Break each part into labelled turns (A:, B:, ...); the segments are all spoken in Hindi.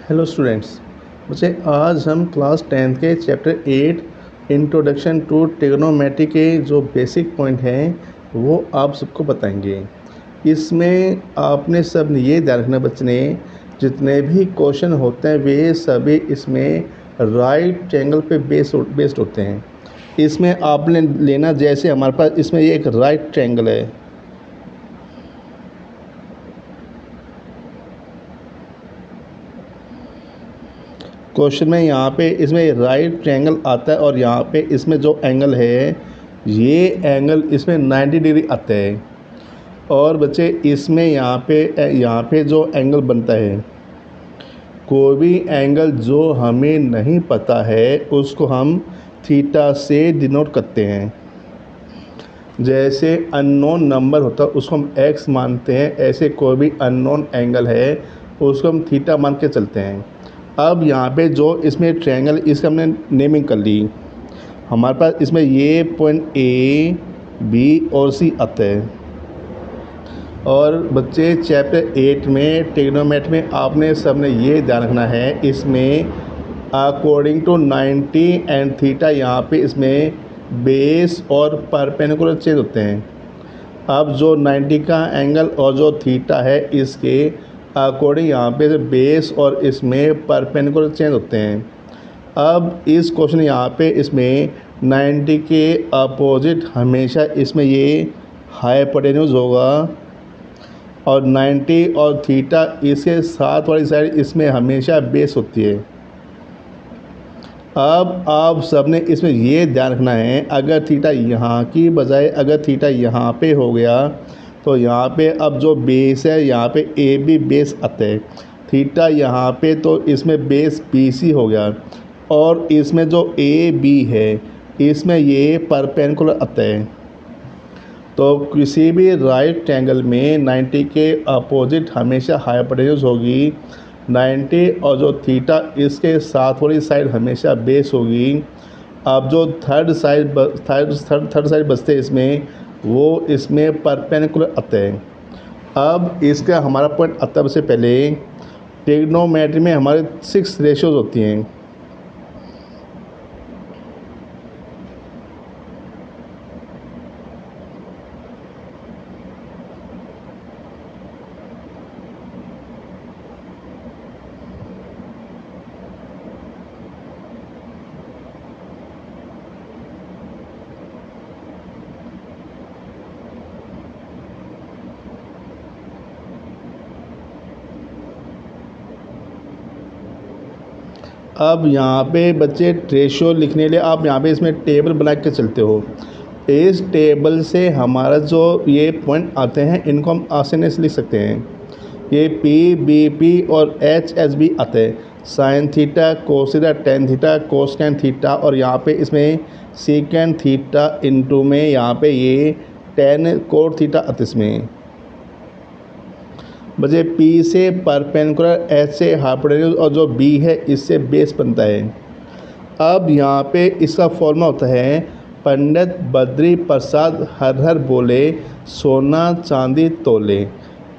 A: Hello students. बच्चे आज हम क्लास 10th के चैप्टर 8 इंट्रोडक्शन टू ट्रिग्नोमेट्री के जो बेसिक पॉइंट हैं वो आप सबको बताएंगे। इसमें आपने सब ने ये ध्यान रखना बच्चे ने, जितने भी क्वेश्चन होते हैं वे सभी इसमें राइट ट्रायंगल पे बेस्ड होते हैं। इसमें आपने लेना, जैसे हमारे पास इसमें ये एक राइट ट्रायंगल है, क्वेश्चन में यहाँ पे इसमें राइट ट्रायंगल आता है और यहाँ पे इसमें जो एंगल है ये एंगल इसमें 90 डिग्री आता है। और बच्चे इसमें यहाँ पे जो एंगल बनता है, कोई भी एंगल जो हमें नहीं पता है उसको हम थीटा से डिनोट करते हैं। जैसे अननोन नंबर होता है उसको हम एक्स मानते हैं, ऐसे कोई भी अननोन एंगल है उसको हम थीटा मान के चलते हैं। अब यहाँ पे जो इसमें ट्रायंगल, इसका हमने नेमिंग कर ली। हमारे पास इसमें ये पॉइंट ए बी और सी आता है। और बच्चे चैप्टर 8 में ट्रिग्नोमेट्री में आपने सबने ये ध्यान रखना है, इसमें अकॉर्डिंग टू 90 एंड थीटा यहाँ पे इसमें बेस और परपेंडिकुलर चेंज होते हैं। अब जो 90 का एंगल और जो थीटा है इसके अकॉर्डिंग यहाँ पे बेस और इसमें परपेंडिकुलर चेंज होते हैं। अब इस क्वेश्चन यहाँ पे इसमें 90 के अपोजिट हमेशा इसमें ये हाइपोटेन्यूज होगा और 90 और थीटा इसके साथ वाली साइड इसमें हमेशा बेस होती है। अब आप सबने इसमें ये ध्यान रखना है, अगर थीटा यहाँ की बजाय अगर थीटा यहाँ पे हो गया तो यहाँ पे अब जो बेस है यहाँ पे ए बी बेस आता है। थीटा यहाँ पे तो इसमें बेस बी सी हो गया और इसमें जो ए बी है इसमें ये परपेंडिकुलर आता है। तो किसी भी राइट ट्रायंगल में 90 के अपोजिट हमेशा हाइपोटेन्यूज होगी, 90 और जो थीटा इसके साथ वाली साइड हमेशा बेस होगी। अब जो थर्ड साइड बचते हैं इसमें, वो इसमें परपेंडिकुलर आता है। अब इसका हमारा पॉइंट आता से पहले ट्रिग्नोमेट्री में हमारे 6 रेशियोज होती हैं। अब यहाँ पे बच्चे रेशियो लिखने के लिए आप यहाँ पे इसमें टेबल बना के चलते हो। इस टेबल से हमारा जो ये पॉइंट आते हैं इनको हम आसानी से लिख सकते हैं। ये पी बी पी और एच एच भी आते हैं। Sine theta, cos theta, tan theta, cotan theta और यहाँ पे इसमें सीकेंड थीटा इंटू में यहाँ पे ये टेन कोट थीटा आते इसमें। बचे पी से परपेंडिकुलर, एच से हाइपोटेन्यूज और जो बी है इससे बेस बनता है। अब यहाँ पे इसका फॉर्मूला होता है, पंडित बद्री प्रसाद हर हर बोले सोना चांदी तोले।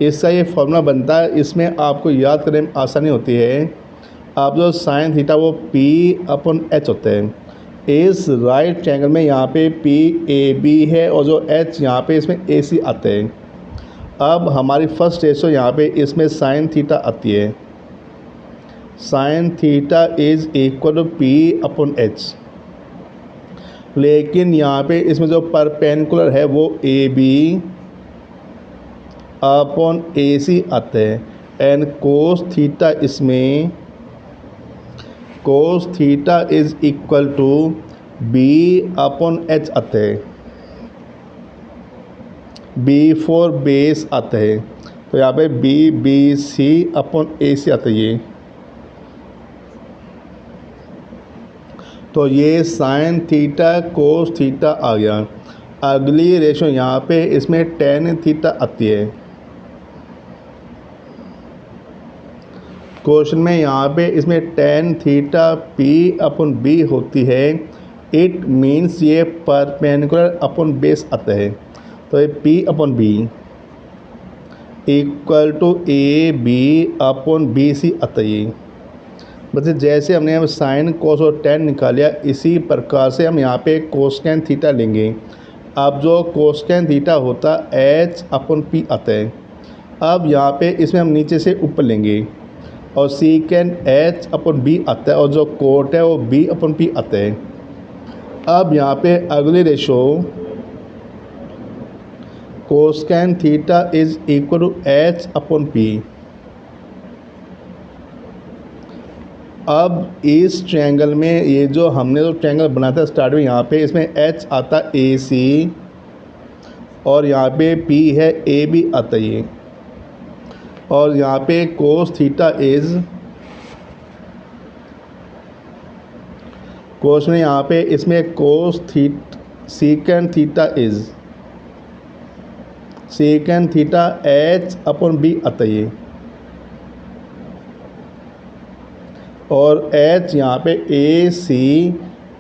A: इसका ये फॉर्मूला बनता है, इसमें आपको याद करने में आसानी होती है। आप जो साइन थीटा वो पी अपन एच होता है। इस राइट ट्रायंगल में यहाँ पे पी ए बी है और जो एच यहाँ पे इसमें ए सी आता है। अब हमारी फर्स्ट रेशो यहाँ पे इसमें साइन थीटा आती है। Sine theta is equal to P upon H. लेकिन यहाँ पे इसमें जो परपेंडिकुलर है वो ए बी अपॉन ए सी आता है। एंड कोस थीटा इसमें cos theta is equal to B upon H आता है। बी फॉर बेस आता है, तो यहाँ पे बी बी सी अपॉन ए सी आता है ये। तो ये साइन थीटा कोस थीटा आ गया। अगली रेशो यहाँ पे इसमें टेन थीटा आती है। क्वेश्चन में यहाँ पे इसमें tan theta P upon B होती है। इट मीन्स ये परपेंडिकुलर अपॉन बेस आता है। तो ये P upon B equal to A B upon B C आता है। बच्चे जैसे हमने यहाँ साइन कोस और टेन निकाला, इसी प्रकार से हम यहाँ पे कोसकैन थीटा लेंगे। अब जो कोसकैन थीटा होता एच अपन पी आता है। अब यहाँ पे इसमें हम नीचे से ऊपर लेंगे और सीकेंड एच अपन बी आता है और जो कोट है वो बी अपन पी आता है। अब यहाँ पे अगले ratio cosecant theta is equal to H upon P. अब इस ट्रायंगल में ये जो हमने जो ट्रायंगल बनाया था स्टार्ट में, यहाँ पे इसमें एच आता ए सी और यहाँ पे पी है ए बी आता ये, और यहाँ पे कोस थीटा इज कोस में यहाँ पे इसमें cosecant theta is secant theta H upon B आता ये, और एच यहाँ पे ए सी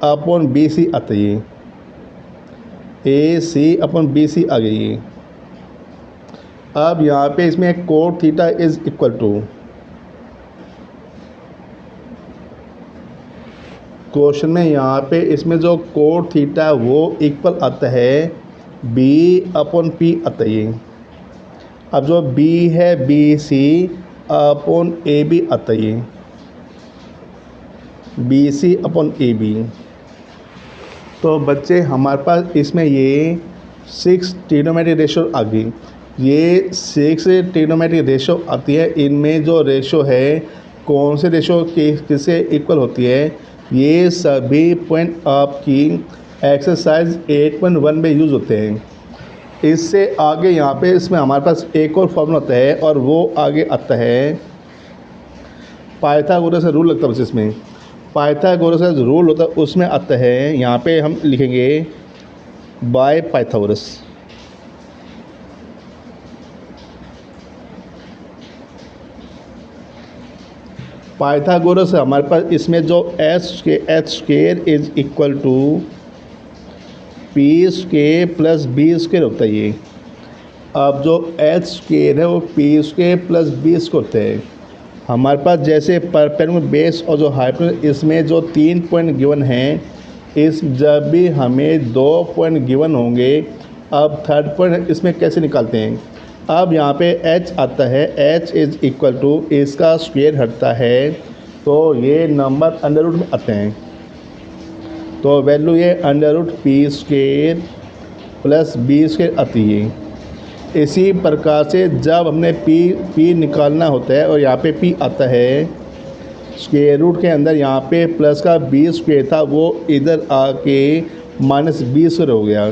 A: अपन बी सी आता है, A C upon B C आ गई है। अब यहाँ पे इसमें cot theta is equal to question में यहाँ पे इसमें जो कोट थीटा वो इक्वल आता है बी अपन पी आता है। अब जो बी है B C upon A B आता है, B C upon A B. तो बच्चे हमारे पास इसमें ये 6 ट्रिग्नोमेट्रिक रेशो आ गई। ये 6 ट्रिग्नोमेट्रिक रेशो आती है। इनमें जो रेशो है कौन से रेशो किससे इक्वल होती है, ये सभी पॉइंट आपकी एक्सरसाइज 8.1 में यूज़ होते हैं। इससे आगे यहाँ पे इसमें हमारे पास एक और फॉर्मूला होता है और वो आगे आता है पाइथागोरस रूल लगता है। बस इसमें पाइथागोरस का रूल होता है, उसमें आता है, यहाँ पे हम लिखेंगे बाय पाइथागोरस। पाइथागोरस हमारे पास इसमें जो H square is equal to P square plus B square होता है ये। अब जो एच स्क्वायर है वो P square plus B square होता है। हमारे पास जैसे परपेंडिकुलर बेस और जो हाइपोटेन्यूज, इसमें जो 3 पॉइंट गिवन हैं, इस जब भी हमें 2 पॉइंट गिवन होंगे, अब थर्ड पॉइंट इसमें कैसे निकालते हैं। अब यहाँ पे h आता है, h इज इक्वल टू इसका स्क्वायर हटता है तो ये नंबर अंडर रूट में आते हैं। तो वैल्यू ये under root P square plus B square आती है। इसी प्रकार से जब हमने p निकालना होता है और यहाँ पे p आता है स्क्वायर रूट के अंदर, यहाँ पे प्लस का बी स्क्वायर था वो इधर आके माइनस बी स्क्वायर हो गया,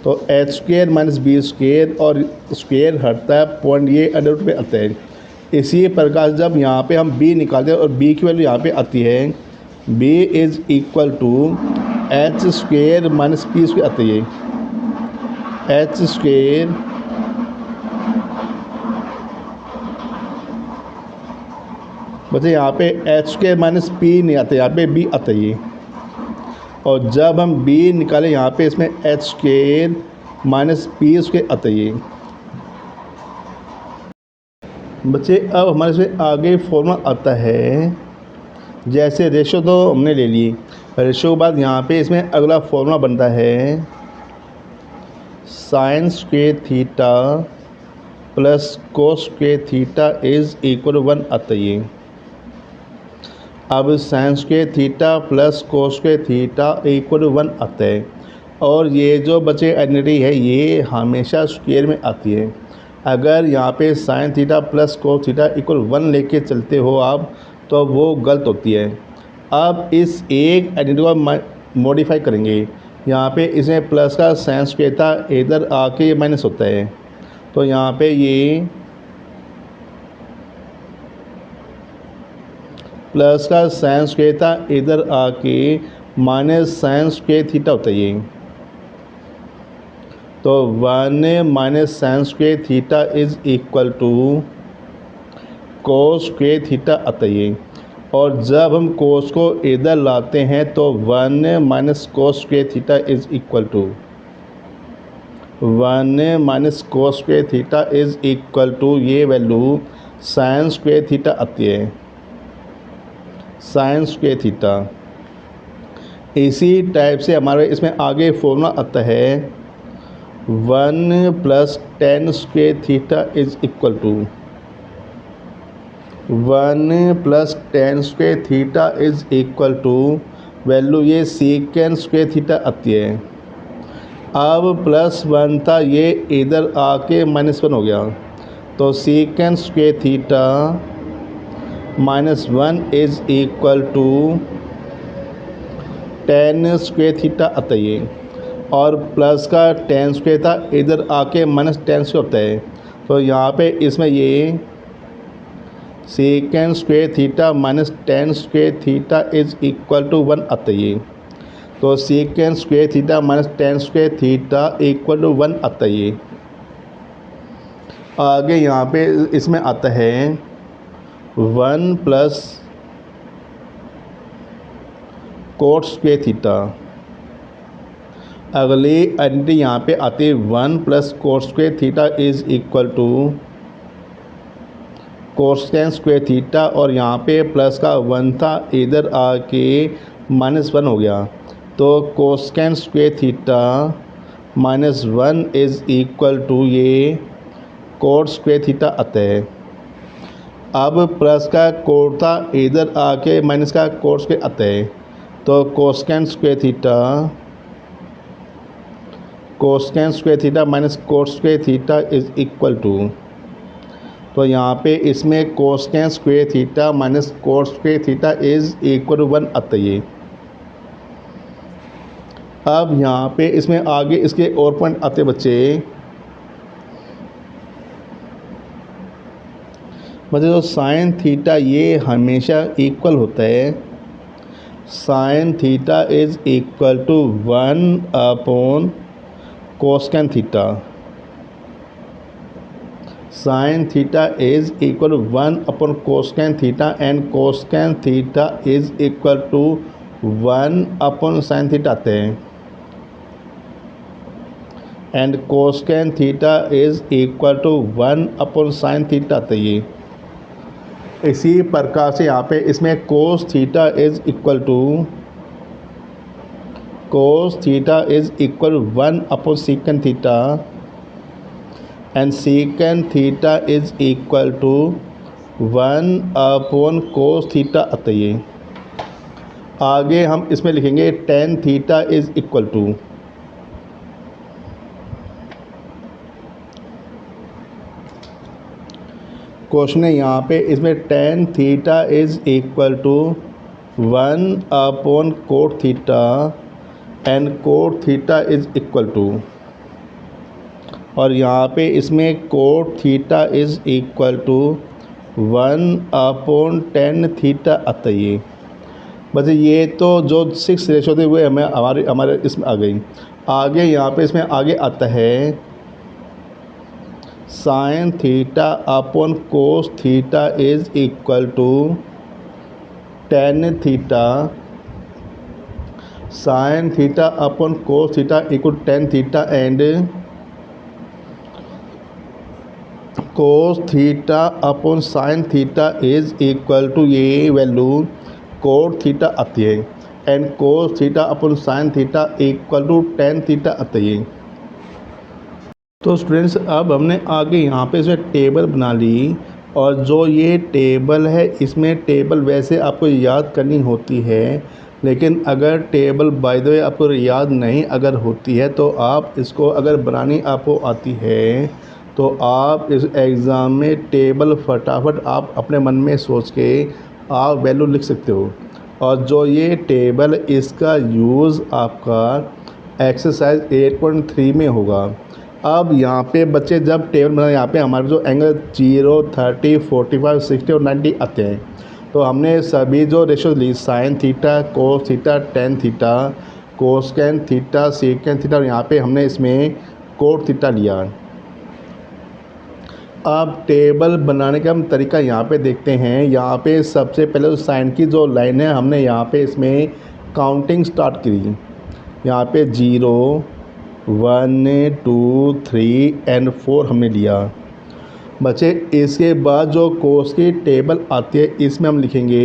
A: तो H square minus B square और स्क्वायर हटता है पॉइंट, ये अंडर रूट पे आता है। इसी प्रकार जब यहाँ पे हम b निकालते हैं और b की वैल्यू यहाँ पे आती है, b is equal to H square minus P square आती है। एच स्क्वायर बच्चे यहाँ पे एच स्क्वायर माइनस पी नहीं आता, यहाँ पे b आता है। और जब हम b निकालें यहाँ पे इसमें H square minus P square आता है। बच्चे अब हमारे से आगे फॉर्मूला आता है, जैसे रेशो तो हमने ले ली, रेशो के बाद यहाँ पे इसमें अगला फॉर्मूला बनता है sine square theta plus cos square theta is equal to 1 आता है। अब sine square theta plus cos square theta equal to 1 आता है, और ये जो बच्चे आइडेंटिटी है ये हमेशा स्क्वायर में आती है। अगर यहाँ पे साइन थीटा प्लस कोस थीटा इक्वल 1 लेके चलते हो आप, तो वो गलत होती है। अब इस एक आइडेंटिटी को मॉडिफाई करेंगे, यहाँ पे इसमें प्लस का साइन स्क्वायर था इधर आके माइनस होता है, तो यहाँ पे ये प्लस का साइन स्क्वायर था इधर आके माइनस साइन स्क्वायर थीटा होता है। तो 1 minus sine square theta is equal to cos square theta आता है। और जब हम कोस को इधर लाते हैं तो 1 minus cos square theta is equal to 1 minus cos square theta is equal to ये वैल्यू साइन स्क्वायर थीटा आती है। Sine square theta. इसी टाइप से हमारे इसमें आगे फॉर्मूला आता है 1 + tan square theta is equal to 1 + tan square theta is equal to value ये सीकेंड स्क्वायर थीटा आती है। अब +1 था, ये इधर आके -1 हो गया, तो secant square theta -1 is equal to tan square theta आता है ये, और प्लस का tan स्क्वायर था, इधर आके -tan स्क्वायर होता है, तो यहाँ पे इसमें ये secant square theta -tan square theta is equal to 1 आता है ये, तो secant square theta -tan square theta equal to 1 आता है ये। आगे यहाँ पे इसमें आता है 1 + cot स्क्वायर थीटा। अगली आइडेंटिटी यहाँ पे आती है 1 + cot square theta is equal to cosecant square theta, और यहाँ पे प्लस का 1 था, इधर आके -1 हो गया, तो cosecant square theta -1 is equal to ये cot स्क्वायर थीटा आता है। अब प्लस का कोट था, इधर आके माइनस का cot स्क्वायर आता है, तो cosecant square theta minus cot square theta is equal to, तो यहाँ पे इसमें cosecant square theta minus cot square theta is equal to 1 आता है। अब यहाँ पे इसमें आगे इसके और पॉइंट आते बच्चे, मतलब जो साइन थीटा ये हमेशा इक्वल होता है, sine theta is equal to 1 / cosecant theta. Sine theta is equal to 1 / cosecant theta, and cosecant theta is equal to 1 / sine theta आते हैं, and cosecant theta is equal to 1 / sine theta आते हैं। इसी प्रकार से यहाँ पे इसमें cos theta is equal to 1 / secant theta, and secant theta is equal to 1 / cos theta आता है। आगे हम इसमें लिखेंगे tan theta is equal to question है यहाँ पे, इसमें tan theta is equal to 1 / cot theta, and cot theta is equal to, और यहाँ पे इसमें cot theta is equal to 1 / tan theta आता है। बस ये तो जो 6 रेशो थे वो हमारे इसमें आ गई। आगे यहाँ पे इसमें आगे आता है sine theta / cos theta is equal to tan theta, sine theta / cos theta equal tan theta, and cos theta / sine theta is equal to ये वैल्यू cot थीटा आती है, and cos theta / sine theta equal to tan theta आती है। तो स्टूडेंट्स अब हमने आगे यहाँ पे इसमें टेबल बना ली, और जो ये टेबल है इसमें टेबल वैसे आपको याद करनी होती है, लेकिन अगर टेबल बाय द वे आपको याद नहीं अगर होती है तो आप इसको अगर बनानी आपको आती है तो आप इस एग्ज़ाम में टेबल फटाफट आप अपने मन में सोच के आप वैल्यू लिख सकते हो। और जो ये टेबल इसका यूज़ आपका एक्सरसाइज 8.3 में होगा। अब यहाँ पे बच्चे जब टेबल बनाए, यहाँ पे हमारे जो एंगल 0, 30, 45, 60 और 90 आते हैं, तो हमने सभी जो रेशो ली sine theta, cos theta, tan theta, cosecant theta, secant theta, और यहाँ पे हमने इसमें cot थीटा लिया। अब टेबल बनाने का हम तरीका यहाँ पे देखते हैं। यहाँ पे सबसे पहले तो साइन की जो लाइन है हमने यहाँ पे इसमें काउंटिंग स्टार्ट की। यहाँ पे 0, 1, 2, 3 एंड 4 हमने लिया। बच्चे इसके बाद जो कोस की टेबल आती है इसमें हम लिखेंगे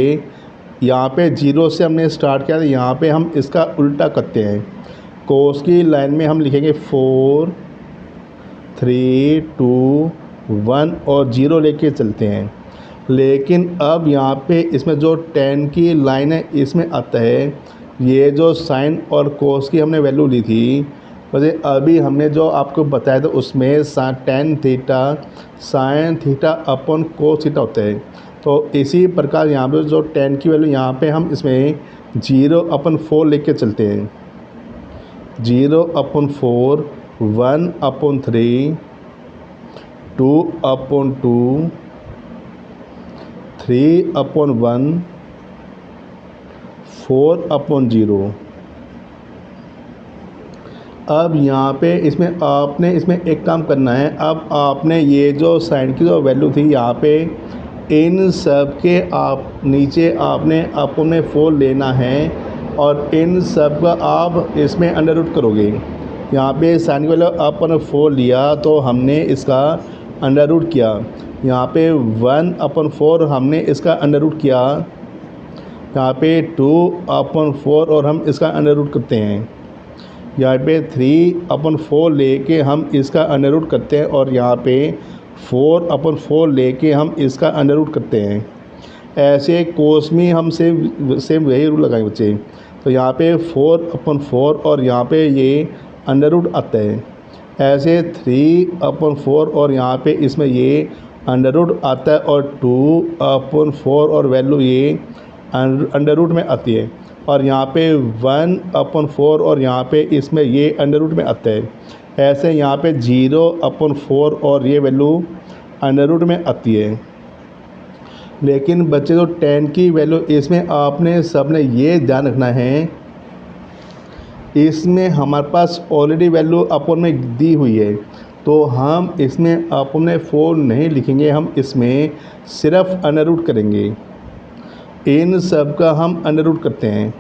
A: यहाँ पे 0 से हमने स्टार्ट किया, तो यहाँ पे हम इसका उल्टा करते हैं। कोस की लाइन में हम लिखेंगे 4 3 2 1 और 0 लेके चलते हैं। लेकिन अब यहाँ पे इसमें जो tan की लाइन है इसमें आता है ये जो साइन और कोस की हमने वैल्यू ली थी, वैसे अभी हमने जो आपको बताया था उसमें tan theta sine theta upon cos theta होता है। तो इसी प्रकार यहाँ पे जो tan की वैल्यू यहाँ पे हम इसमें 0/4 लेके चलते हैं। 0/4 1/3 2/2 3/1 4/0। अब यहाँ पे इसमें आपने इसमें एक काम करना है। अब आपने ये जो साइन की जो वैल्यू थी यहाँ पे इन सब के आप नीचे आपने अपने 4 लेना है और इन सब का आप इसमें अंडर रूट करोगे। यहाँ पे साइन की वैल्यू अपन 4 लिया तो हमने इसका अंडर रूट किया। यहाँ पे 1/4 हमने इसका अंडर रूट किया। यहाँ पे 2/4 और हम इसका अंडर रूट करते हैं। यहाँ पे 3/4 लेके हम इसका अंडर रूट करते हैं और यहाँ पे 4/4 लेके हम इसका अंडर रूट करते हैं। ऐसे कोस में हम सेम वही रूल लगाएंगे बच्चे। तो यहाँ पे 4/4 और यहाँ पे ये अंडर रूट आता है। ऐसे 3/4 और यहाँ पे इसमें ये अंडर रूट आता है और 2/4 और वैल्यू ये अंडर रूट में आती है और यहाँ पे 1/4 और यहाँ पे इसमें ये अंडर रूट में आता है। ऐसे यहाँ पे 0/4 और ये वैल्यू अंडर रूट में आती है। लेकिन बच्चे जो tan की वैल्यू इसमें आपने सबने ये ध्यान रखना है, इसमें हमारे पास ऑलरेडी वैल्यू अपन में दी हुई है तो हम इसमें अपने 4 नहीं लिखेंगे, हम इसमें सिर्फ अंडर रूट करेंगे। इन सब का हम अंडर रूट करते हैं।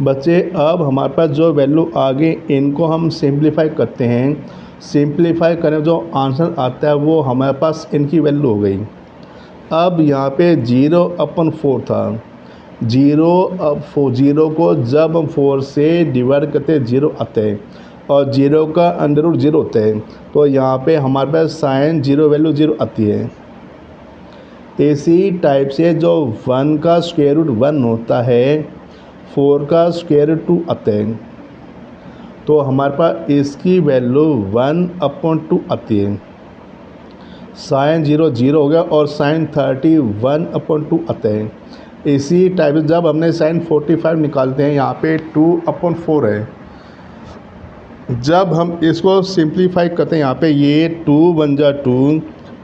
A: बच्चे अब हमारे पास जो वैल्यू आगे इनको हम सिंप्लीफाई करते हैं। सिंप्लीफाई करें जो आंसर आता है वो हमारे पास इनकी वैल्यू हो गई। अब यहाँ पे 0/4 था। 0 को जब हम 4 से डिवाइड करते हैं 0 आता है और 0 का अंडर रूट 0 होता है। तो यहाँ पे हमारे पास साइन 0 वैल्यू 0 आती है। इसी टाइप से जो 1 का स्क्वायर रूट 1 होता है 4 का स्क्वायर रूट 2 आता है। तो हमारे पास इसकी वैल्यू 1/2 आती है। साइन 0 0 हो गया और साइन 30 1/2 आता है। इसी टाइप से जब हमने साइन 45 निकालते हैं यहाँ पे 2/4 है। जब हम इसको सिंप्लीफाई करते हैं यहाँ पे ये 2 1 जा 2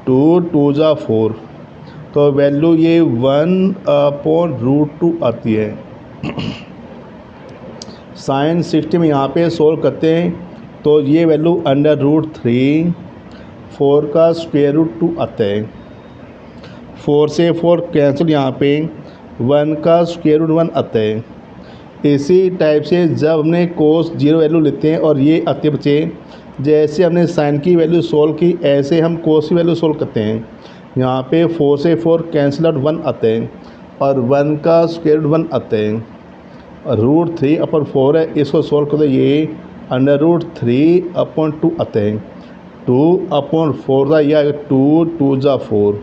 A: 2 2 जा 4 तो वैल्यू ये 1/√2 आती है। साइन 60 में यहाँ पे सोल्व करते हैं तो ये वैल्यू √3 4 का स्क्वायर रूट 2 आता है। 4 से 4 कैंसिल, यहाँ पे 1 का स्क्वायर रूट 1 आता है। इसी टाइप से जब हमने कोस 0 वैल्यू लेते हैं और ये आते हैं बच्चे, जैसे हमने साइन की वैल्यू सोल्व की ऐसे हम कोस की वैल्यू सोल्व करते हैं। यहाँ पे 4 से 4 कैंसिल आउट 1 आता है और 1 का स्क्वायर रूट 1 आता है। √3/4 है, इसको सोल्व करते ये √3/2 आता है। 2/4 का यह 2 2 जा 4,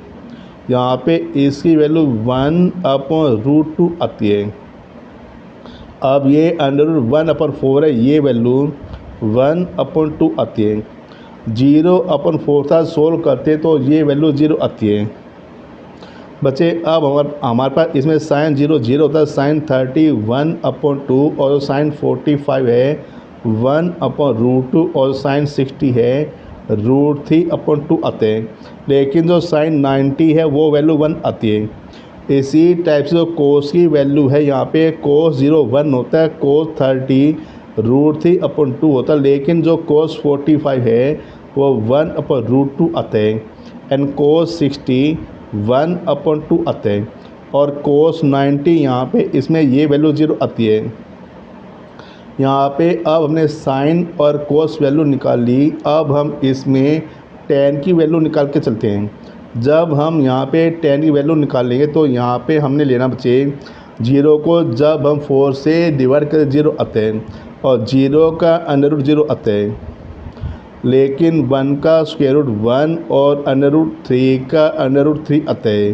A: यहाँ पे इसकी वैल्यू 1/√2 आती है। अब ये √1/4 है, ये वैल्यू 1/2 आती है। 0/4 था सोल्व करते तो ये वैल्यू 0 आती है। बच्चे अब हमारे पास इसमें साइन 0 0 होता है, साइन 30 1/2 और साइन 45 है 1/√2 और साइन 60 है √3/2 आते हैं। लेकिन जो साइन 90 है वो वैल्यू 1 आती है। इसी टाइप से जो कोस की वैल्यू है यहाँ पे कोस 0 1 होता है, कोस 30 √3/2 होता है, लेकिन जो कोस 45 है वो 1/√2 आता है एंड कोस 60 1/2 आता है और कोस 90 यहाँ पे इसमें ये वैल्यू 0 आती है। यहाँ पे अब हमने साइन और कोस वैल्यू निकाल ली। अब हम इसमें टेन की वैल्यू निकाल के चलते हैं। जब हम यहाँ पे टेन की वैल्यू निकाल लेंगे तो यहाँ पे हमने लेना बच्चे जीरो को जब हम 4 से डिवाइड करें जीरो आता है और जीरो का अंडर रूट जीरो आता है, लेकिन 1 का स्क्वायर रूट 1 और अंडर रूट 3 का अंडर रूट 3 आता है।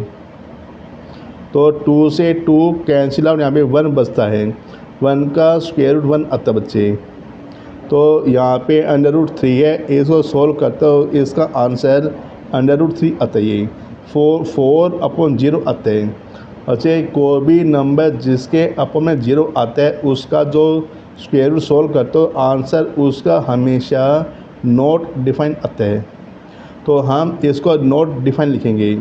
A: तो 2 से 2 कैंसिल आउट, यहाँ पे 1 बचता है, 1 का स्क्वायर रूट 1 आता है बच्चे। तो यहाँ पे अंडर रूट 3 है, इसको सोल्व करते हो इसका आंसर अंडर रूट 3 आता है, 4/0 आता है। अच्छा, कोई भी नंबर जिसके अपन में 0 आता है उसका जो स्क्वायर रूट सोल्व करते हो आंसर उसका हमेशा नॉट डिफाइन आता है। तो हम इसको नॉट डिफाइन लिखेंगे।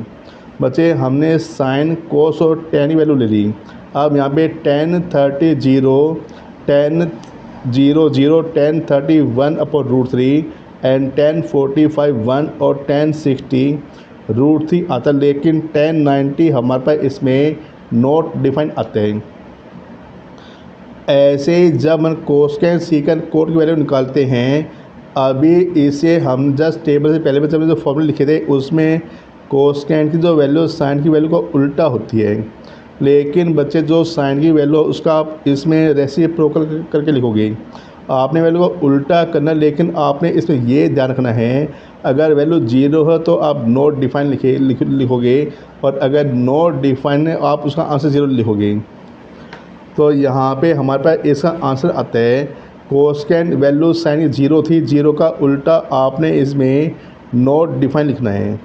A: बच्चे हमने साइन कोस और टेन की वैल्यू ले ली। अब यहाँ पे 10 30 0 10 0 0 10 30 1/√3 एंड 10 45 1 और 10 60 √3 आता है, लेकिन 10 90 हमारे पास इसमें नॉट डिफाइन आते हैं। ऐसे जब हम कोसेकेंट सीकेंट कोट की वैल्यू निकालते हैं, अभी इसे हम जस्ट टेबल से पहले जब जो फॉर्मूला लिखे थे उसमें कोसेकेंट की जो वैल्यू साइन की वैल्यू को उल्टा होती है, लेकिन बच्चे जो साइन की वैल्यू उसका आप इसमें रेसिप्रोकल करके लिखोगे। आपने वैल्यू को उल्टा करना, लेकिन आपने इसमें ये ध्यान रखना है अगर वैल्यू 0 है तो आप नॉट डिफाइन लिखोगे और अगर नॉट डिफाइन है आप उसका आंसर 0 लिखोगे। तो यहाँ पे हमारे पास इसका आंसर आता है कोसेकेंट वैल्यू साइन 0 थी, 0 का उल्टा आपने इसमें नॉट डिफाइन लिखना है।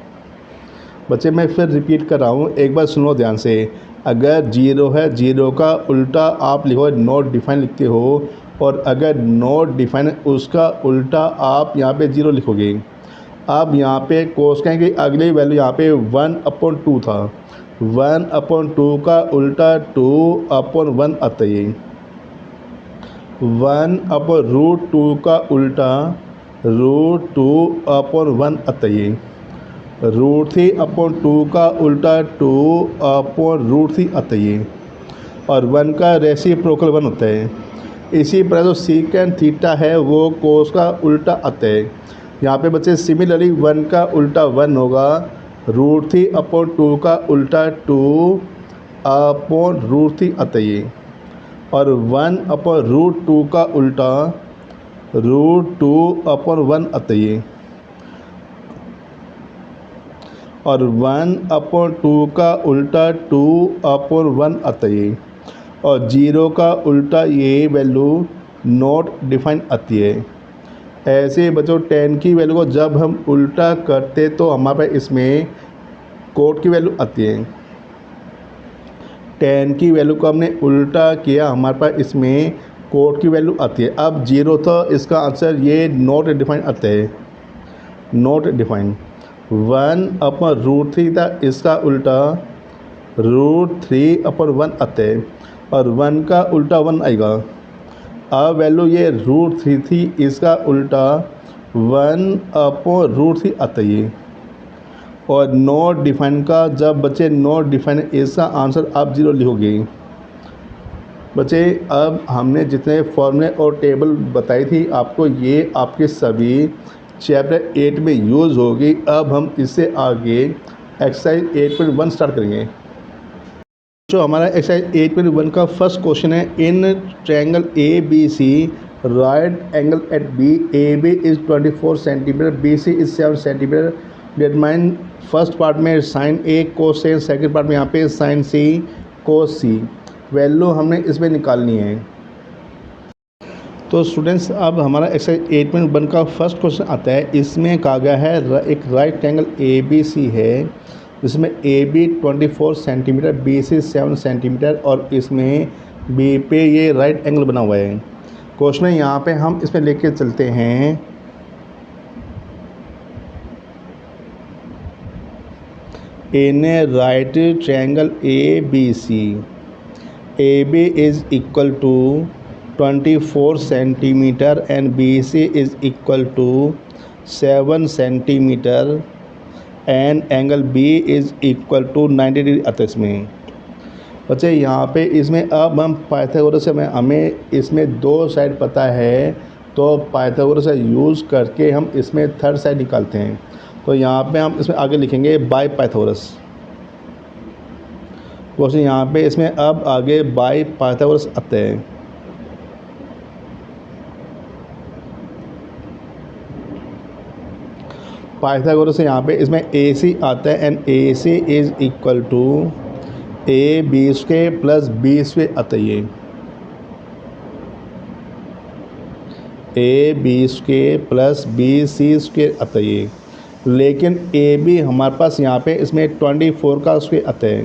A: बच्चे मैं फिर रिपीट कर रहा हूँ, एक बार सुनो ध्यान से। अगर 0 है 0 का उल्टा आप लिखो नॉट डिफाइन लिखते हो, और अगर नॉट डिफाइन है उसका उल्टा आप यहाँ पे 0 लिखोगे। अब यहाँ पे कोसेकेंट की अगली वैल्यू यहाँ पे 1/2 था, 1/2 का उल्टा 2/1 आता है। 1/√2 का उल्टा √2/1 आता है। √3/2 का उल्टा 2/√3 आता है, और 1 का रेसिप्रोकल 1 होता है। इसी प्रकार जो सीकेंट थीटा है वो कोस का उल्टा आता है। यहाँ पे बच्चे सिमिलरली 1 का उल्टा 1 होगा, √3/2 का उल्टा 2/√3 आता है, और 1/√2 का उल्टा √2/1 आता है, और 1/2 का उल्टा 2/1 आता है, और 0 का उल्टा ये वैल्यू नॉट डिफाइन आती है। ऐसे बच्चों 10 की वैल्यू को जब हम उल्टा करते तो हमारे पास इसमें कोट की वैल्यू आती है। 10 की वैल्यू को हमने उल्टा किया, हमारे पास इसमें कोट की वैल्यू आती है। अब 0 था, इसका आंसर ये नॉट डिफाइन आता है, नॉट डिफाइन। 1/√3 था, इसका उल्टा √3/1 आता है, और 1 का उल्टा 1 आएगा। अब वैल्यू ये √3 थी, इसका उल्टा 1/√3 आता है, और नॉट डिफाइन का जब बच्चे नॉट डिफाइन इसका आंसर आप 0 लिखोगे। बच्चे अब हमने जितने फॉर्मूले और टेबल बताई थी आपको, ये आपके सभी चैप्टर 8 में यूज़ होगी। अब हम इससे आगे एक्सरसाइज 8.1 स्टार्ट करेंगे। जो हमारा एक्सरसाइज 8.1 का फर्स्ट क्वेश्चन है, in triangle ABC right angle at B, AB is 24 centimetre, BC is 7 centimetre. Determine first part में sine A cos A, second part में यहाँ पे sine C cos C। Value हमने इसमें निकालनी है। तो स्टूडेंट्स अब हमारा एक्सरसाइज 8.1 का फर्स्ट क्वेश्चन आता है। इसमें कहा गया है एक राइट एंगल ABC है जिसमें AB 24 सेंटीमीटर, BC 7 सेंटीमीटर, और इसमें B पे ये राइट एंगल बना हुआ है। क्वेश्चन यहाँ पे हम इसमें लेके चलते हैं। In right triangle ABC, AB is equal to 24 centimetre and BC is equal to 7 centimetre and angle B is equal to 90 degree आता है इसमें। बच्चे यहाँ पे इसमें अब हम पाइथागोरस से हमें इसमें दो साइड पता है, तो पाइथागोरस से यूज़ करके हम इसमें थर्ड साइड निकालते हैं। तो यहाँ पे हम इसमें आगे लिखेंगे बाय पाइथागोरस। क्वेश्चन यहाँ पे इसमें अब आगे बाय पाइथागोरस आते हैं। पाइथागोरस से यहाँ पे इसमें ए सी आता है and A C is equal to A B square plus B square आता है। ये A B square plus B C square आता है ये। लेकिन ए बी हमारे पास यहाँ पे इसमें 24 का स्क्वायर आता है,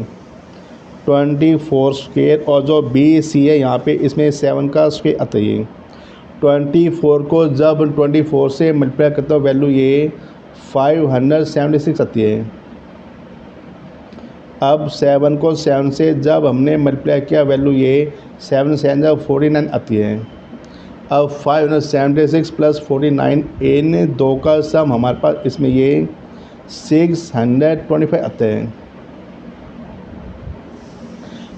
A: 24 स्क्वायर, और जो बी सी है यहाँ पे इसमें 7 का स्क्वायर आता है। 24 को जब 24 से मल्टीप्लाई करते हो वैल्यू ये 576 आती है। अब 7 को 7 से जब हमने मल्टीप्लाई किया वैल्यू ये 7 7 जब 49 आती है। अब 576 प्लस 49 इन दो का सम हमारे पास इसमें ये 625 आता है।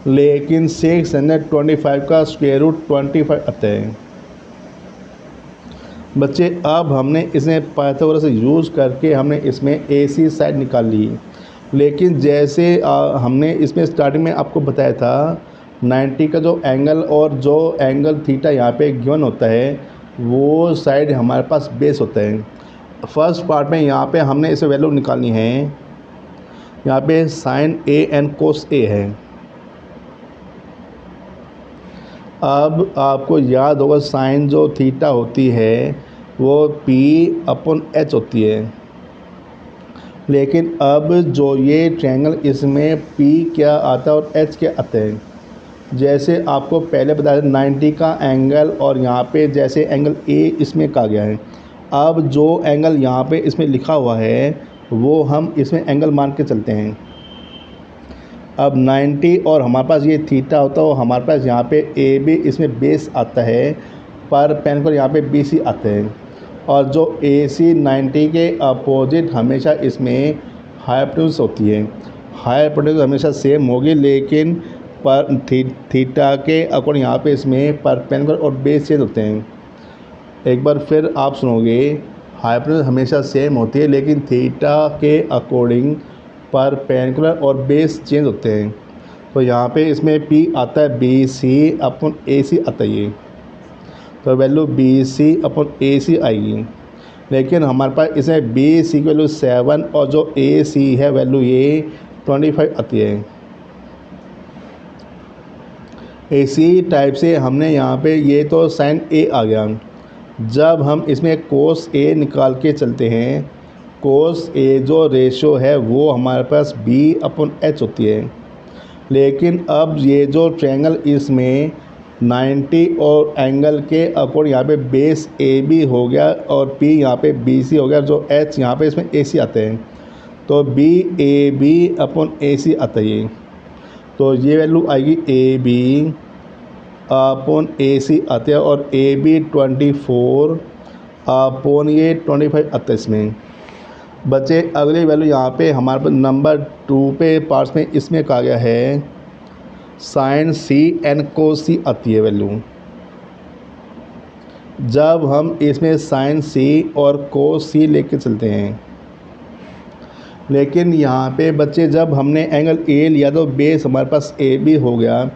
A: लेकिन 625 का स्क्वायर रूट 25 आता है। बच्चे अब हमने इसमें पाइथागोरस यूज़ करके हमने इसमें ए सी साइड निकाल ली। लेकिन जैसे हमने इसमें स्टार्टिंग में आपको बताया था 90 का जो एंगल और जो एंगल थीटा यहाँ पे गिवन होता है वो साइड हमारे पास बेस होता है। फर्स्ट पार्ट में यहाँ पे हमने इसे वैल्यू निकालनी है। यहाँ पे साइन ए एंड कोस ए है। अब आपको याद होगा साइन जो थीटा होती है वो P अपॉन H होती है। लेकिन अब जो ये ट्रायंगल इसमें P क्या आता है और H क्या आता है। जैसे आपको पहले बताया 90 का एंगल और यहाँ पे जैसे एंगल A इसमें कहा गया है। अब जो एंगल यहाँ पे इसमें लिखा हुआ है वो हम इसमें एंगल मान के चलते हैं। अब 90 और हमारे पास ये थीटा होता है और हमारे पास यहाँ पे ए बी इसमें बेस आता है, पर पेन यहाँ पे बी सी आते हैं। और जो ए सी 90 के अपोजिट हमेशा इसमें हाइपोटेन्यूज होती है। हाइपोटेन्यूज हमेशा सेम होगी, लेकिन पर थीटा के अकॉर्डिंग यहाँ पे इसमें परपेंडिकुलर और बेस चेंज होते हैं। एक बार फिर आप सुनोगे, हाइपोटेन्यूज हमेशा सेम होती है लेकिन थीटा के अकॉर्डिंग परपेंडिकुलर और बेस चेंज होते हैं। तो यहाँ पे इसमें P आता है बी सी अपॉन ए सी आता है ये। तो वैल्यू बी सी अपॉन ए सी आएगी। लेकिन हमारे पास इसमें बी सी की वैल्यू 7 और जो ए सी है वैल्यू ये 25 आती है। इसी टाइप से हमने यहाँ पे ये तो साइन ए आ गया। जब हम इसमें कोस ए निकाल के चलते हैं, कोस ए जो रेशो है वो हमारे पास B अपॉन H होती है। लेकिन अब ये जो ट्रायंगल इसमें 90 और एंगल के अकॉर्डिंग यहाँ पे बेस ए बी हो गया और P यहाँ पे बी सी हो गया, जो H यहाँ पे इसमें ए सी आते हैं। तो B ए बी अपॉन ए सी आता है। तो ये वैल्यू आएगी ए बी अपॉन ए सी आते हैं और ए बी 24 अपॉन ये 25 आता है इसमें। बच्चे अगली वैल्यू यहाँ पे हमारे पास नंबर 2 पे पार्ट्स में इसमें कहा गया है साइन सी एंड कोस सी आती है वैल्यू। जब हम इसमें साइन सी और कोस सी लेके चलते हैं, लेकिन यहाँ पे बच्चे जब हमने एंगल ए लिया तो बेस हमारे पास ए बी हो गया।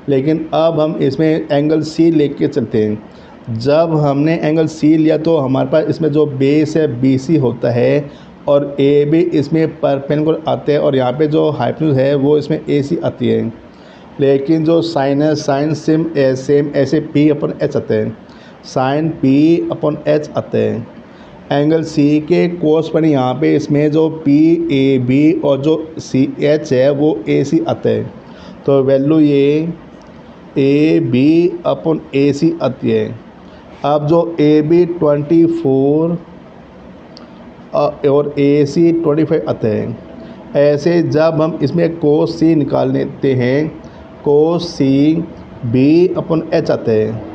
A: लेकिन अब हम इसमें एंगल सी लेके चलते हैं। जब हमने एंगल सी लिया तो हमारे पास इसमें जो बेस है बी सी होता है और ए बी इसमें परपेंडिकुलर आते हैं और यहाँ पे जो हाइपोटेन्यूज है वो इसमें ए सी आती है। लेकिन जो साइन है साइन सेम ऐसे P अपॉन H आते हैं, साइन P अपॉन H आते हैं। एंगल सी के कोस पर यहाँ पे इसमें जो P ए बी और जो सी एच है वो ए सी आते हैं। तो वैल्यू ये ए बी अपॉन ए सी आती है। अब जो ए बी 24 और ए सी 25 आते हैं। ऐसे जब हम इसमें कोस सी निकाल लेते हैं, कोस सी बी अपॉन एच आते हैं।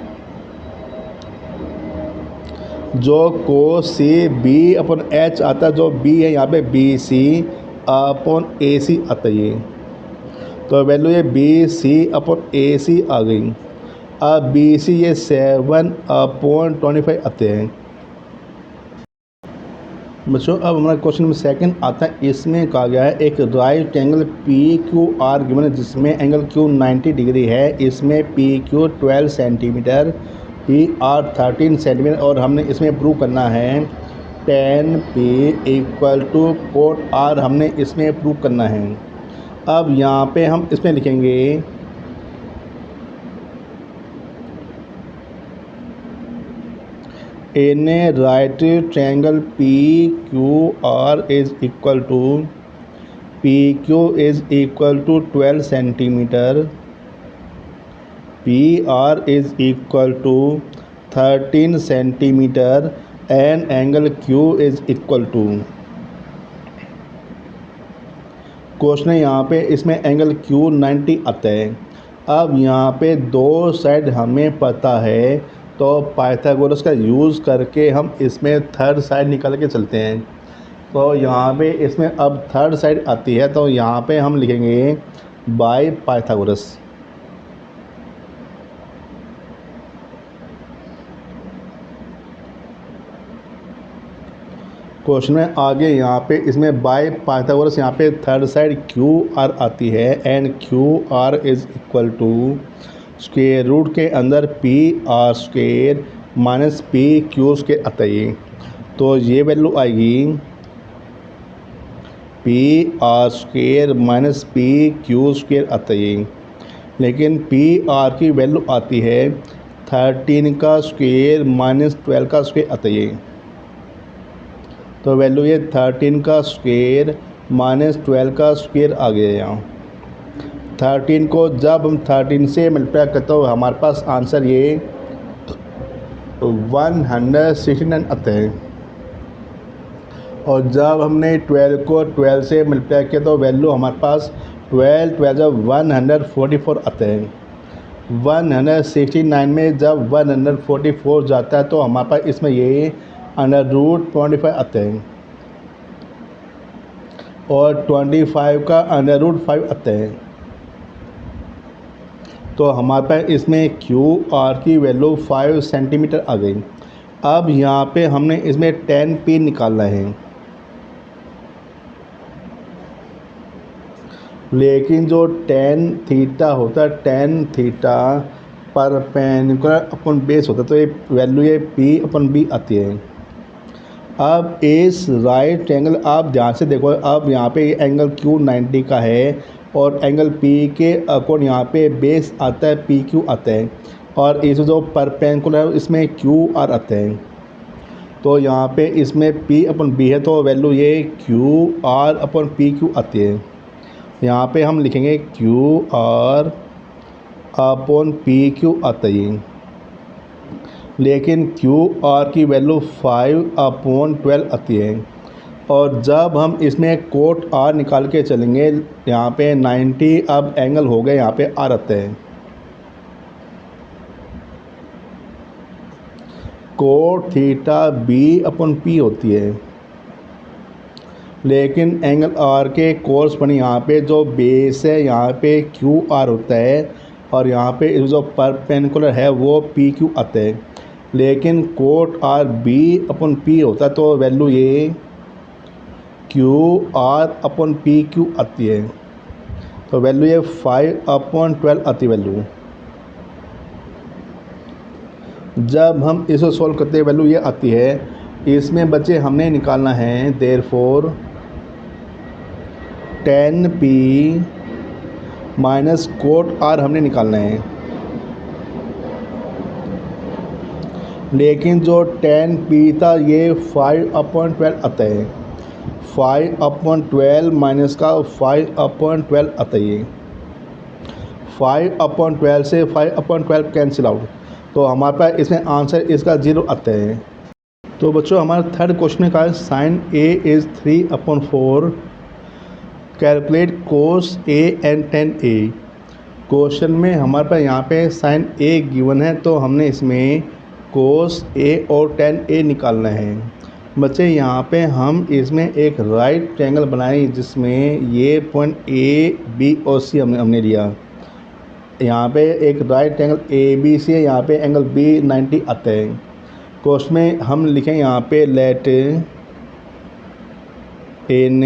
A: जो कोस सी बी अपॉन एच आता है, जो बी है यहाँ पे बी सी अपॉन ए सी आता है ये। तो वैल्यू ये बी सी अपॉन ए सी आ गई। अब बी सी ये 7 अपॉन 25 आते हैं। बच्चों अब हमारा क्वेश्चन नंबर सेकंड आता है। इसमें कहा गया है एक right angle P Q R given है जिसमें एंगल क्यू 90 डिग्री है। इसमें P Q 12 centimetre, P R 13 centimetre और हमने इसमें प्रूव करना है 10 P equal to cot R, हमने इसमें प्रूव करना है। अब यहाँ पे हम इसमें लिखेंगे in a right triangle PQR is equal to PQ is equal to 12 centimeter, PR is equal to 13 centimeter and angle Q is equal to। Question है यहाँ पे इसमें एंगल Q 90 आता है। अब यहाँ पे दो साइड हमें पता है तो पाइथागोरस का यूज़ करके हम इसमें थर्ड साइड निकाल के चलते हैं। तो यहाँ पे इसमें अब थर्ड साइड आती है तो यहाँ पे हम लिखेंगे बाय पाइथागोरस। क्वेश्चन में आगे यहाँ पे इसमें बाय पाइथागोरस यहाँ पे थर्ड साइड क्यू आर आती है and Q R is equal to square root के अंदर P R square minus P Q square आता है। तो ये वैल्यू आएगी P R square minus P Q square आता है, लेकिन पी आर की वैल्यू आती है 13 का स्क्वायर माइनस 12 का स्क्वायर आता है। तो वैल्यू ये 13 का स्क्वायर माइनस 12 का स्क्वायर आ गया यहाँ। 13 को जब हम 13 से मल्टीप्लाई करते हो हमारे पास आंसर ये 169 आता है। और जब हमने 12 को 12 से मल्टीप्लाई किया तो वैल्यू हमारे पास 12 जब 144 आता है। 169 में जब 144 जाता है तो हमारे पास इसमें ये √25 आता है और 25 का √5 आता है। तो हमारे पास इसमें क्यू आर की वैल्यू 5 सेंटीमीटर आ गई। अब यहाँ पे हमने इसमें 10 पी निकालना है, लेकिन जो tan थीटा होता है tan theta perpendicular upon base होता है तो ये वैल्यू ये पी अपन बी आती है। अब इस राइट एंगल आप ध्यान से देखो, अब यहाँ पे एंगल क्यू 90 का है और एंगल पी के अकॉर्ड यहाँ पे बेस आता है पी क्यू आता है और इस जो परपेंडिकुलर है इसमें क्यू आर आता है। तो यहाँ पे इसमें पी अपन बी है तो वैल्यू ये क्यू आर अपन पी क्यू आती है। यहाँ पे हम लिखेंगे Q R upon P Q आता है, लेकिन क्यू आर की वैल्यू 5/12 आती है। और जब हम इसमें कोट आर निकाल के चलेंगे यहाँ पे 90 अब एंगल हो गए यहाँ पे आर आता है। कोट थीटा B/P होती है, लेकिन एंगल आर के कोर्स पर यहाँ पे जो बेस है यहाँ पे क्यू आर होता है और यहाँ पे जो परपेंडिकुलर है वो पी क्यू आता है, लेकिन कोट आर B/P होता है तो वैल्यू ये क्यू आर अपन पी क्यू आती है। तो वैल्यू ये 5/12 आती है वैल्यू। जब हम इसे सॉल्व करते हैं वैल्यू ये आती है। इसमें बच्चे हमने निकालना है therefore 10p minus cot R हमने निकालना है, लेकिन जो 10p था ये 5/12 आता है। 5/12 माइनस का 5/12 आता है। 5/12 से 5/12 कैंसिल आउट तो हमारे पास इसमें आंसर इसका 0 आता है। तो बच्चों हमारा थर्ड क्वेश्चन का sine a is 3/4, calculate cos a and tan a। Question में हमारे पास यहाँ पे साइन a गिवन है तो हमने इसमें कोस a और tan a निकालना है। बच्चे यहाँ पे हम इसमें एक राइट ट्रायंगल बनाए जिसमें ये पॉइंट a b और c हमने लिया। यहाँ पे एक right angle A B C है, यहाँ पे एंगल B 90 आता है। क्वेश्चन में हम लिखें यहाँ पे let in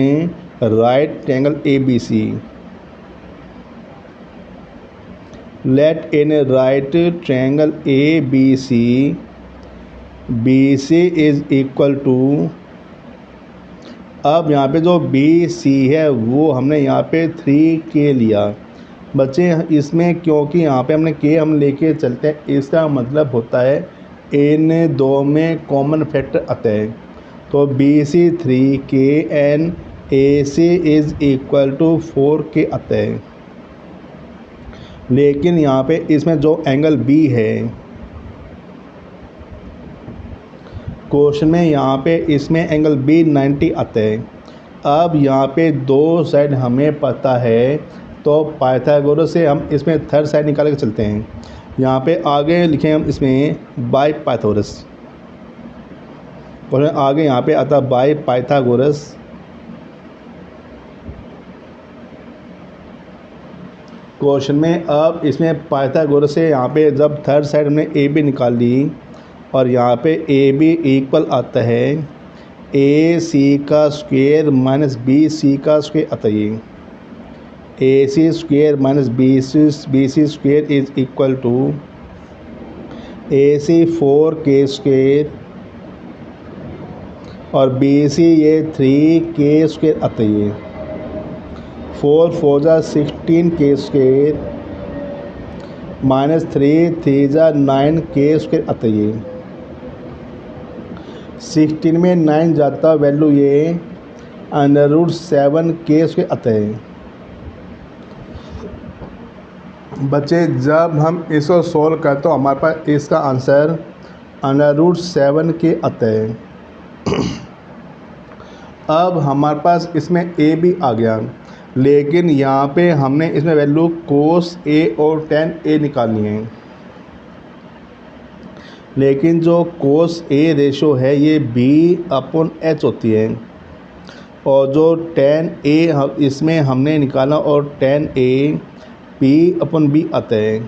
A: right triangle ABC. Let in a right triangle ABC, BC is equal to, अब यहाँ पे जो BC है वो हमने यहाँ पे 3K लिया बच्चे। इसमें क्योंकि यहाँ पे हमने K हम लेके चलते हैं, इसका मतलब होता है इन दो में कॉमन फैक्टर आता है। तो BC 3K and AC is equal to 4K आता है। लेकिन यहाँ पे इसमें जो एंगल B है क्वेश्चन में, यहाँ पे इसमें एंगल B 90 आता है। अब यहाँ पे दो साइड हमें पता है, तो पाइथागोरस से हम इसमें थर्ड साइड निकाल के चलते हैं। यहाँ पे आगे लिखें हम इसमें बाय पाइथागोरस, और आगे यहाँ पे आता बाय पाइथागोरस। क्वेश्चन में अब इसमें पाइथागोरस से यहाँ पे जब थर्ड साइड हमने AB निकाल ली, और यहाँ पे AB इक्वल आता है AC का स्क्वायर माइनस BC का स्क्वायर आता है। AC square minus BC square is equal to AC 4K square और BC ये 3K स्क्वायर आता है। 4 4 जा 16K स्क्वायर माइनस 3 3 जा 9K स्क्वायर आता है। 16 में 9 जाता, वैल्यू ये √7K स्क्वायर आता है। बच्चे जब हम इसको सॉल्व करते तो हमारे पास इसका आंसर √7K आता है। अब हमारे पास इसमें A भी आ गया, लेकिन यहाँ पे हमने इसमें वैल्यू cos A और tan A निकालनी है। लेकिन जो cos A रेशो है ये B/H होती है, और जो tan A इसमें हमने निकाला, और tan A P/B आता है।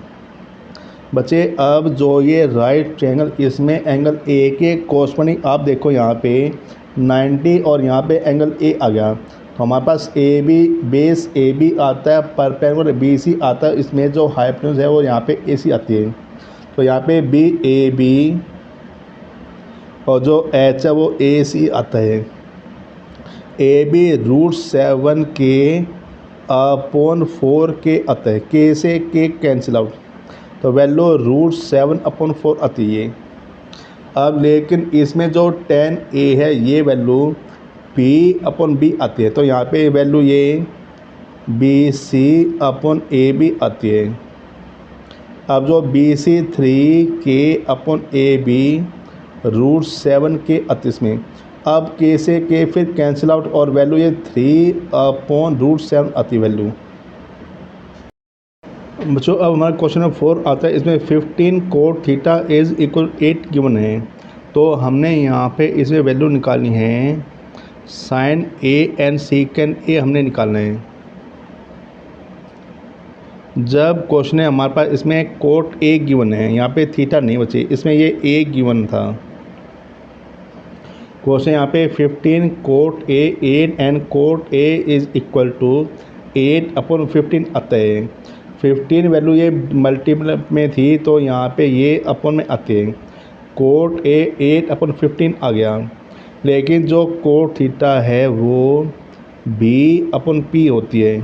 A: बच्चे अब जो ये राइट ट्रायंगल, इसमें एंगल A के कॉरस्पॉन्डिंग आप देखो यहाँ पे 90 और यहाँ पे एंगल A आ गया, तो हमारे पास AB बेस AB आता है, परपेंडिकुलर BC आता है, इसमें जो हाइपोटेन्यूज है वो यहाँ पे AC आती है। तो यहाँ पे BAB और जो H है वो AC आता है। AB √7K अपॉन 4K आता है। K से K कैंसिल आउट, तो वैल्यू √7/4 आती है। अब लेकिन इसमें जो tan A है ये वैल्यू P/B आती है, तो यहाँ पे वैल्यू ये BC/AB आती है। अब जो BC 3K/AB √7K आती है इसमें। अब K से K फिर कैंसिल आउट, और वैल्यू ये 3/√7 आती है वैल्यू। बच्चों अब हमारे क्वेश्चन नंबर 4 आता है, इसमें 15 cot theta is equal 8 given है। तो हमने यहाँ पे इसमें वैल्यू निकालनी है sin A and secant A हमने निकालना है। जब क्वेश्चन है हमारे पास इसमें कोट A गिवन है, यहाँ पे थीटा नहीं बचे, इसमें ये A गिवन था। क्वेश्चन यहाँ पे 15 cot A 8 and cot A is equal to 8/15 आता है। 15 वैल्यू ये मल्टीपल में थी, तो यहाँ पे ये अपन में आते हैं। कोट A 8/15 आ गया, लेकिन जो कोट थीटा है वो B/P होती है।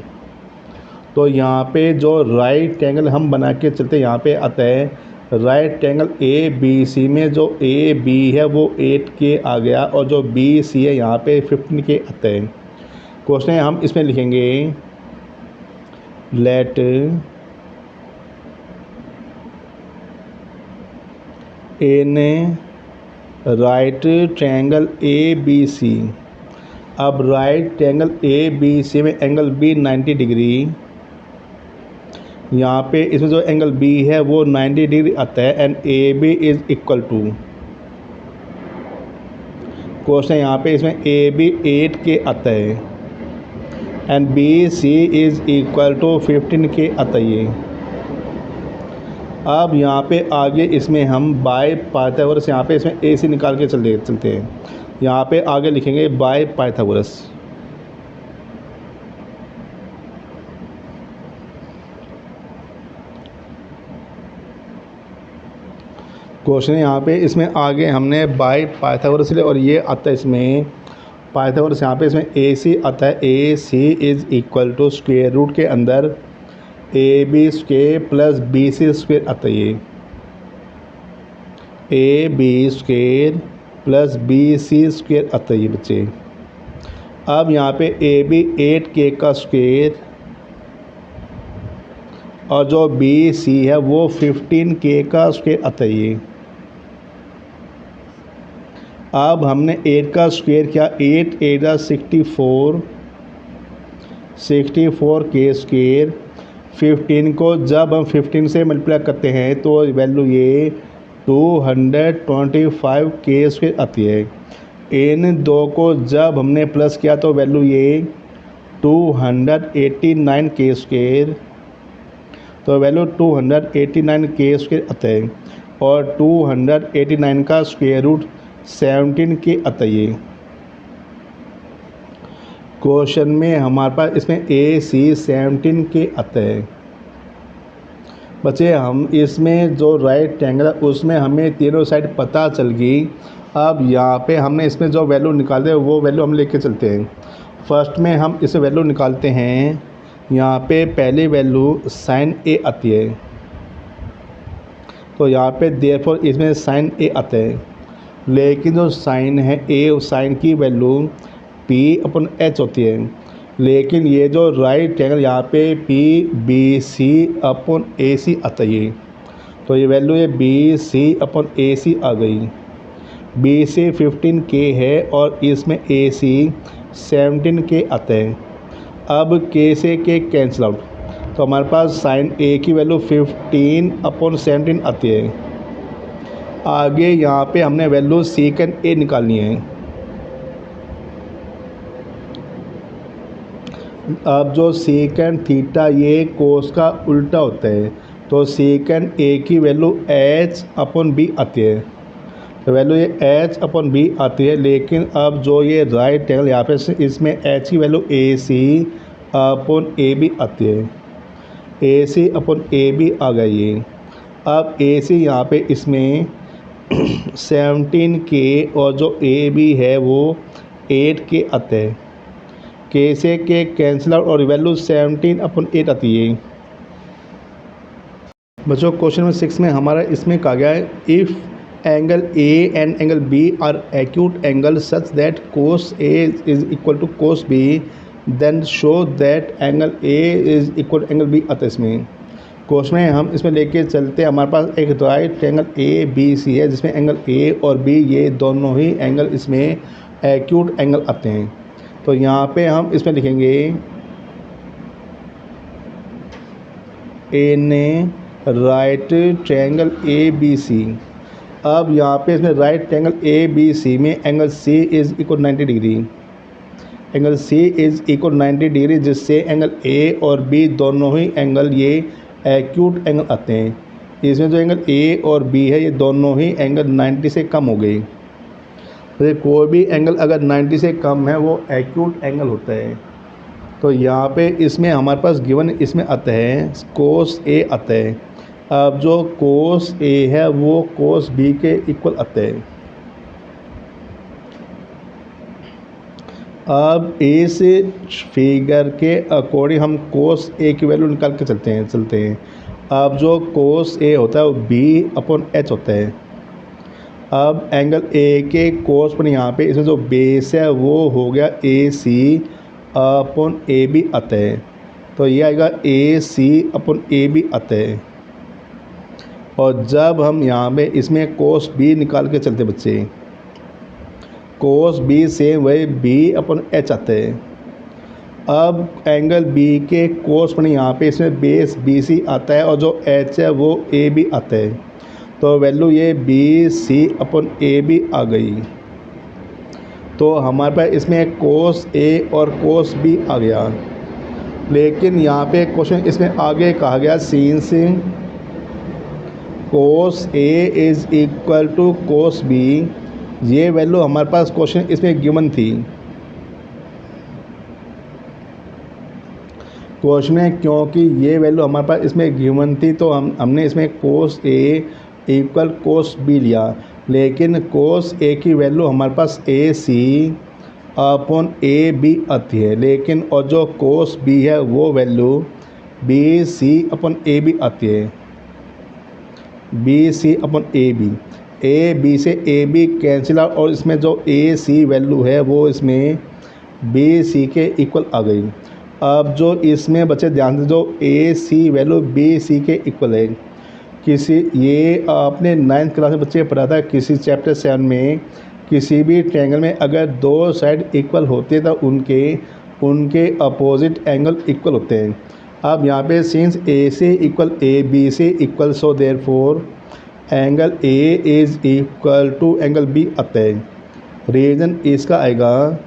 A: तो यहाँ पे जो राइट ट्रायंगल हम बना के चलते हैं, यहाँ पे आता है राइट ट्रायंगल ABC में जो AB है वो 8K आ गया, और जो BC है यहाँ पे 15K आता है। क्वेश्चन है हम इसमें लिखेंगे let in right triangle ABC। अब राइट ट्रायंगल ABC में एंगल B 90 डिग्री, यहाँ पे इसमें जो एंगल B है वो 90 डिग्री आता है, and AB is equal to, question यहाँ पे इसमें AB 8K आता है, and BC is equal to 15K आता है। अब यहाँ पे आगे इसमें हम बाय पाइथागोरस, यहाँ पे इसमें AC निकाल के चलते हैं। यहाँ पे आगे लिखेंगे बाय पाइथागोरस। क्वेश्चन यहाँ पे इसमें आगे हमने बाय पाइथागोरस ले और ये आता है इसमें पाइथागोरस, यहाँ पे इसमें ए सी आता है। A C is equal to square root के अंदर A B square plus B C square आता है। ये A B square plus B C square आता है ये बच्चे। अब यहाँ पे ए बी 8k का स्क्वेयर और जो बी सी है वो 15k का स्क्वेयर आता है ये। अब हमने 8 का स्क्वेयर किया, 8 8 64, 64k स्क्वेयर। 15 को जब हम 15 से मल्टीप्लाई करते हैं तो वैल्यू ये 225k स्क्वेयर आती है। इन दो को जब हमने प्लस किया तो वैल्यू ये 289k स्क्वेयर, तो वैल्यू 289k स्क्वेयर आता है। और 289 का स्क्वेयर रूट 17k आता है ये। क्वेश्चन में हमारे पास इसमें ए सी 17k आता है बच्चे। हम इसमें जो राइट ट्रायंगल है उसमें हमें तीनों साइड पता चल गई। अब यहाँ पे हमने इसमें जो वैल्यू निकालते हैं वो वैल्यू हम लेके चलते हैं। फर्स्ट में हम इसे वैल्यू निकालते हैं। यहाँ पे पहली वैल्यू साइन ए आती है, तो यहाँ पे देयरफॉर इसमें साइन ए आता है। लेकिन जो साइन है ए, साइन की वैल्यू पी अपन एच होती है। लेकिन ये जो राइट ट्रायंगल यहाँ पे पी बी सी अपन ए सी आता है, तो ये वैल्यू है बी सी अपन ए सी आ गई। बी सी 15k है और इसमें ए सी 17k आता है। अब k से k कैंसिल आउट, तो हमारे पास साइन ए की वैल्यू 15 अपन 17 आती है। आगे यहाँ पे हमने वैल्यू सीकेंड ए निकालनी है। अब जो सीकेंड थीटा ये कोस का उल्टा होता है, तो सीकेंड ए की वैल्यू एच अपन बी आती है, तो वैल्यू ये एच अपन बी आती है। लेकिन अब जो ये राइट ट्रायंगल यहाँ पे इसमें एच की वैल्यू ए सी अपन ए बी आती है। A C upon A B आ गई है। अब ए सी यहाँ पे इसमें 17k और जो ए बी है वो 8k आते हैं। k से k कैंसिल आउट और वैल्यू 17 अपन 8 आती है। बच्चों क्वेश्चन नंबर 6 में हमारा इसमें कहा गया है if angle A and angle B are acute angle such that cos A is equal to cos B then show that angle A is equal angle B आता है इसमें। क्वेश्चन में हम इसमें लेके चलते हैं। हमारे पास एक right triangle A B C है जिसमें एंगल ए और बी ये दोनों ही एंगल इसमें एक्यूट एंगल आते हैं। तो यहाँ पे हम इसमें लिखेंगे ए ने right triangle A B C. अब यहाँ पे इसमें right triangle A B C में angle C is equal 90 degree, angle C is equal 90 degree, जिससे एंगल ए और बी दोनों ही एंगल ये एक्यूट एंगल आते हैं। इसमें जो एंगल ए और बी है ये दोनों ही एंगल 90 से कम हो गई। तो कोई भी एंगल अगर 90 से कम है वो एक्यूट एंगल होता है। तो यहाँ पे इसमें हमारे पास गिवन इसमें आता है कोस ए आता है। अब जो कोस ए है वो कोस बी के इक्वल आता है। अब इस फिगर के अकॉर्डिंग हम कोस ए की वैल्यू निकाल के चलते हैं। अब जो कोस ए होता है वो बी अपॉन एच होता है। अब एंगल ए के कोस पर यहाँ पे इसमें जो बेस है वो हो गया ए सी अपॉन ए बी आता है, तो ये आएगा ए सी अपॉन ए बी आता है। और जब हम यहाँ पे इसमें कोस बी निकाल के चलते बच्चे, कोस बी से वही बी अपॉन एच आता है। अब एंगल बी के कोस पर यहाँ पे इसमें बेस बी सी आता है और जो एच है वो ए बी आता है, तो वैल्यू ये B C upon A B आ गई। तो हमारे पास इसमें कोस ए और कोस बी आ गया। लेकिन यहाँ पे क्वेश्चन इसमें आगे कहा गया since cos A is equal to cos B, ये वैल्यू हमारे पास क्वेश्चन इसमें गिवन थी। क्वेश्चन में क्योंकि ये वैल्यू हमारे पास इसमें गिवन थी तो हमने इसमें कोस ए इक्वल कोस बी लिया, लेकिन कोस ए की वैल्यू हमारे पास ए सी अपॉन ए बी आती है, लेकिन और जो कोस बी है वो value B C upon A B आती है, B C upon A B से ए बी कैंसिल आउट, और इसमें जो ए सी वैल्यू है वो इसमें बी सी के इक्वल आ गई। अब जो इसमें बचे ध्यान से, जो ए सी वैल्यू बी सी के इक्वल है, ये आपने 9th क्लास में बच्चे पढ़ा था किसी चैप्टर 7 में, किसी भी ट्रायंगल में अगर दो साइड इक्वल होते तो उनके अपोजिट एंगल इक्वल होते हैं। अब यहाँ पे सिंस ए से इक्वल ए बी से equal, so therefore angle A is equal to angle B आता है। रीजन इसका आएगा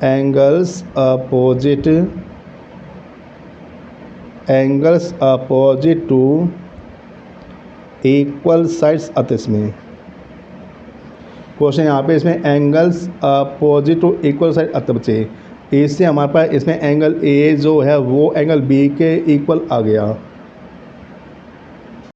A: angles opposite to equal sides आते इसमें क्वेश्चन। यहाँ पे इसमें angles opposite to equal side आते बच्चे, इससे हमारे पास इसमें एंगल ए जो है वो एंगल बी के इक्वल आ गया।